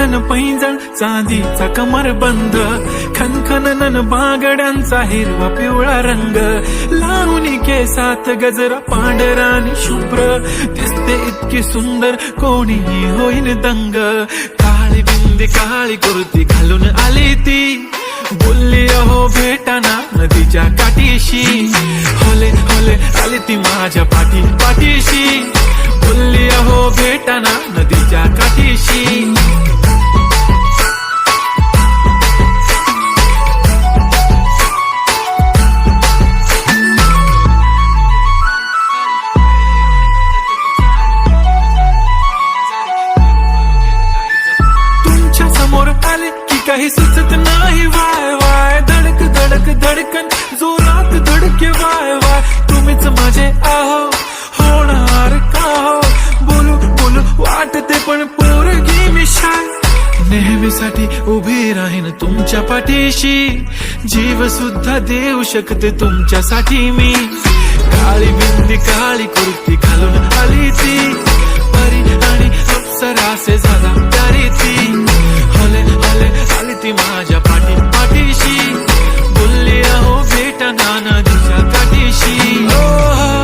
None पैंजण चांदीचा कमरबंद, खनखनन बागड्यांचा हिरवा पिवळा रंग, लावणी केसात गजरा पांढरा आणि शुभ्र, दिसते इतकी सुंदर कोणीही होईल दंग. काळी बिंदी काळी कुर्ती घालून आली ती, बोलली अहो भेटाना नदीच्या काठीशी. होले होले आली ती माझ्या पाठीशी, बोलली अहो भेटाना नदीच्या काठीशी. तुमच्या समोर आले की काही सुचत नाही, वाय वाय धडक धडक धडकन जोरात धडके, वाय वाय तुम्हीच माझे आहो, होणार का हो, बोलू बोलू वाटते पण पोरगी मी शाय. नेहमीसाठी उभी राहीन तुमच्या पाठीशी, जीव सुद्धा देऊ शकते तुमच्यासाठी मी. काळी बिंदी काळी कुर्ती घालून आली ती, परी आणि अप्सरासे झाला प्यारी ती.